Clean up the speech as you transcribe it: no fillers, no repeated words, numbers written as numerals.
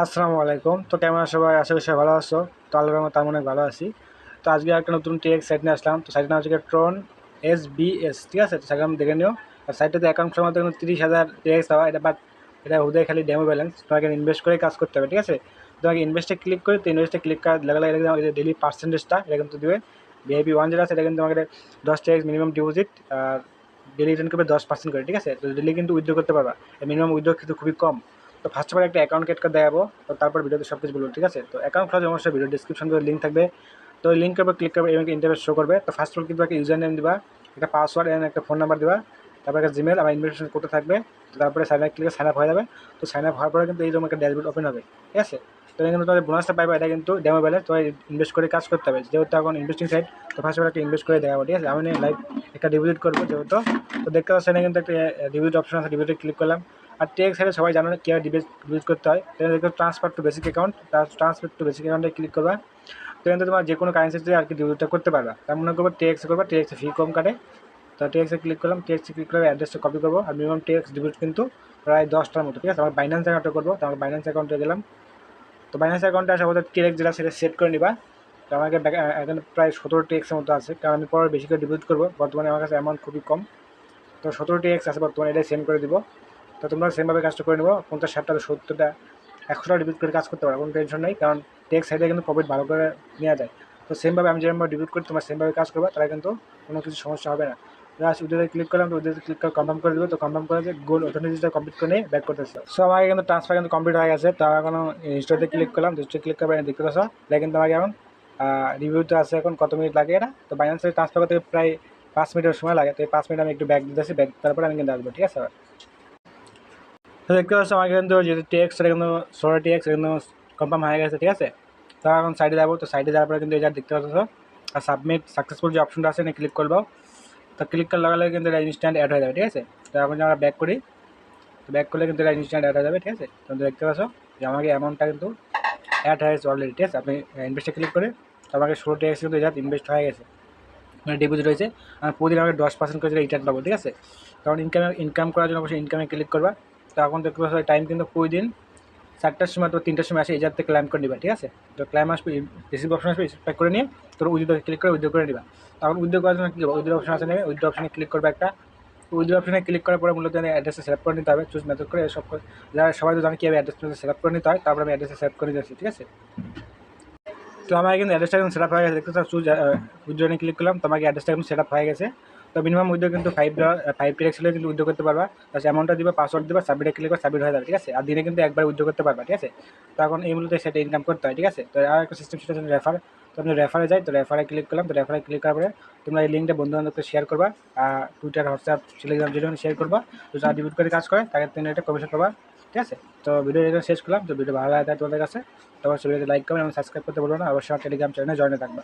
আসসালামু আলাইকুম। তো কেমন আছো সবাই? আশা করি সবাই ভালো আছো। তো আল্লাহর রহমতে আমি অনেক ভালো আছি। তো আজকে একটা নতুন টিএক্স সাইট নিয়ে আসলাম। তো সাইটের নাম হচ্ছে ট্রন এসবিএস, ঠিক আছে? তো সাইটটা দেখে নিও। আর সাইটটাতে অ্যাকাউন্ট খোলার মধ্যে 30,000 টিএক্স দেওয়া, এটা বাট এটা হুদায় খালি ডেমো ব্যালেন্স। তোমাকে ইনভেস্ট করে কাজ করতে হবে, ঠিক আছে? তোমাকে ইনভেস্টে ক্লিক করে, তো ইনভেস্টে ক্লিক করার লাগলে এটা ডেলি পার্সেন্টেজটা এটা কিন্তু দেবে। ভিআইপি 1 যেটা আছে এটা কিন্তু তোমাকে 10 টিএক্স মিনিমাম ডিপোজিট আর ডেলি রিটার্ন করবে 10% করে, ঠিক আছে? তো ডেলি কিন্তু উইথড্র করতে পারবা। মিনিমাম উইথড্র কিন্তু খুবই কম। তো ফার্স্ট অফ অল একটা অ্যাকাউন্ট ক্রিয়েট করে দেখাবো, তো তারপর ভিডিওতে সব কিছু বলবো, ঠিক আছে? তো অ্যাকাউন্ট খোলার জন্য অবশ্যই ভিডিও ডিসক্রিপশন করে লিঙ্ক থাকবে। তো ওই লিঙ্কের উপর ক্লিক করবে এবং ইন্টারফেস শো করবে। তো ফার্স্ট অফ অল কিন্তু একটা ইউজার নেম দিবা, একটা পাসওয়ার্ড এবং একটা ফোন নাম্বার দিবা, তারপর একটা জিমেল আমার ইনভিটেশন করতে থাকবে। তো তারপরে সাইন আপ ক্লিকে সাইন আপ হয়ে যাবে। তো সাইন আপ হওয়ার পরে কিন্তু এইরকম একটা ড্যাশবোর্ড ওপেন হবে, ঠিক আছে? তো এখানে কিন্তু তোমাদের বোনাসটা পাইবা, এটা কিন্তু ডেমো ব্যালেন্স, তোমার ইনভেস্ট করে কাজ করতে হবে। যেহেতু এখন ইনভেস্টিং সাইট, তো ফার্স্ট অফ অল একটা ইনভেস্ট করে দেখাবো, ঠিক আছে? আমি লাইভ একটা ডিপোজিট করবো যেহেতু। তো দেখতে পাচ্ছি এখানে কিন্তু একটা ডিপোজিট অপশন আছে, ডিপোজিটে ক্লিক করলাম। আর টেক্স সাইডে সবাই জানো না কীভাবে ডিপোজিট করতে হয়। তো দেখো transfer to basic account, transfer to basic অ্যাকাউন্টে ক্লিক করবা। তো এখানে তোমার যে কোনো কারেন্সিতে আর কি ডিপোজিটটা করতে পারবা। তার মনে করবো টেক্স করবা, টেক্সে ফি কম কাটে। তো টেক্সে ক্লিক করলাম, টেক্সে ক্লিক করে অ্যাড্রেসটা কপি করবো। আর মিনিমাম টেক্স ডিপোজিট কিন্তু প্রায় 10টার মতো, ঠিক আছে? আমার বাইন্যান্স অ্যাকাউন্টে করবো, তো আমার বাইন্যান্স অ্যাকাউন্টে গেলাম। তো বাইন্যান্স অ্যাকাউন্টে আসা বোধ টেক্স যেটা সেটা সেট করে নিবা। তো আমাকে এখানে প্রায় 17 টেক্সের মতো আছে, কারণ আমি পরে বেশি করে ডিপোজিট করবো। বর্তমানে আমার কাছে অ্যামাউন্ট খুবই কম, তো 17 টেক্স আছে বর্তমানে, এটাই সেন্ড করে দিব। তো তোমরা সেমভাবে কাজটা করে নেবো। 50, 60টা, 70টা, 100টা ডিপিট করে কাজ করতে পারো, কোনো টেনশন নেই, কারণ টেক্স সাইডে কিন্তু প্রফিট ভালো করে নেওয়া যায়। তো সেমভাবে আমি যেরকমভাবে ডিপিট করি তোমরা সেমভাবে কাজ করবে, তারা কিন্তু কোনো কিছু সমস্যা হবে না। জাস্ট উইথড্রতে ক্লিক করলাম, তো উইথড্রতে ক্লিক করে কনফার্ম করে দেবো। তো কনফার্ম করে যে গোল অথেন্টিসিটিটা কমপ্লিট করে নিয়ে ব্যাক করতেছে। সো আমাকে কিন্তু ট্রান্সফার কিন্তু কমপ্লিট হয়ে গেছে। তো আমার কোনো রেজিস্টারতে ক্লিক করলাম, রেজিস্টার ক্লিক করবে, দেখতে পাচ্ছ এটা কিন্তু আমাকে এখন রিভিউতে আছে। এখন কত মিনিট লাগে এটা? তো বাইন্যান্সে ট্রান্সফার করতে প্রায় 5 মিনিটের সময় লাগে। তো এই 5 মিনিট আমি একটু ব্যাক দিতেছি, ব্যাক তারপরে আমি কিন্তু আসবো, ঠিক আছে? তো দেখতে পাচ্ছ আমাকে কিন্তু যেহেতু টেক্স সেটা কিন্তু 16 টেক্স কিন্তু কনফার্ম হয়ে গেছে, ঠিক আছে? তো এখন সাইডে যাবো। তো সাইডে যাওয়ার পরে কিন্তু এটা দেখতে পাচ্ছ আর সাবমিট সাকসেসফুল যে অপশনটা আছে ক্লিক করবো। তো ক্লিক করার লাগালে কিন্তু এটা ইনস্ট্যান্ট অ্যাড হয়ে যাবে, ঠিক আছে? তো এখন আমরা ব্যাক করি, তো ব্যাক করলে কিন্তু এটা ইনস্ট্যান্ট অ্যাড হয়ে যাবে, ঠিক আছে? তো দেখতে পাচ্ছ যে আমাকে অ্যামাউন্টটা কিন্তু অ্যাড হয়ে গেছে অলরেডি, ঠিক আছে? আপনি ইনভেস্টে ক্লিক করে তো আমাকে 16 টেক্স কিন্তু এটা ইনভেস্ট হয়ে গেছে, মানে ডিপোজিট হয়েছে। আর প্রতিদিন আমাকে 10% করে রিটার্ন পাবো, ঠিক আছে? কারণ ইনকাম করার জন্য অবশ্যই ইনকামে ক্লিক করবা। তো এখন দেখতে পাচ্ছ টাইম কিন্তু প্রতিদিন 4টার সময় তো 3টার সময় আসে, এই জায়গাতে ক্লাইম করে নিবা, ঠিক আছে? তো ক্লাইম আসবে, রিসিভ অপশন আসবে, রিসিভ করে নিয়ে তোর উইথড্র ক্লিক করে উইথড্র করে নিবা। তখন উইথড্র করার জন্য কী করবো, উইথড্র অপশন আছে নেবে, উইথড্র অপশনে ক্লিক করবে একটা। উইথড্র অপশনে ক্লিক করার পরে মূলত অ্যাড্রেসে সেট করে নিতে হবে, চুজ মেথড করে সব যারা সবাই তো জানে কীভাবে অ্যাড্রেস সেট করে নিতে হয়। তারপরে আমি অ্যাড্রেসে সেট করে নিতে, ঠিক আছে? তো আমার কিন্তু অ্যাড্রেসটা কিন্তু সেট আপ হয়ে গেছে, দেখতে চুজ উইথড্রনে ক্লিক করলাম, তো আমাকে অ্যাড্রেসটা কিন্তু সেট আপ হয়ে গেছে। তো মিনিমাম উইথড্র কিন্তু 5 টিএক্স হলে কিন্তু উইথড্র করতে পারবা। তাহলে অ্যামাউন্টটা দিবা, পাসওয়ার্ড দিবা, সাবমিটে ক্লিক করে সাবমিট হয়ে যাবে, ঠিক আছে? আর দিনে কিন্তু একবার উইথড্র করতে পারবা, ঠিক আছে? তো এখন এই মূলত সেটা ইনকাম করতে হয়, ঠিক আছে? তো আর একটা সিস্টেম সেটা হচ্ছে রেফার। তো আমি রেফারে যাই, তো রেফারে ক্লিক করলাম। তো রেফারে ক্লিক করার পরে তোমরা এই লিঙ্কটা বন্ধু বান্ধবকে শেয়ার করবা, টুইটার, হোয়াটসঅ্যাপ, টেলিগ্রাম যেটা শেয়ার করবা। তো যারা ডিপিট করে কাজ করে তাকে তুমি একটা কমিশন পাবা, ঠিক আছে? তো ভিডিও এটা শেষ করলাম। তো ভিডিও ভালো লাগে তোমাদের কাছে, তো অবশ্যই ভিডিওতে লাইক করবেন এবং সাবস্ক্রাইব করতে বলবো না। অবশ্যই আমার টেলিগ্রাম চ্যানেলে জয়েন থাকবে।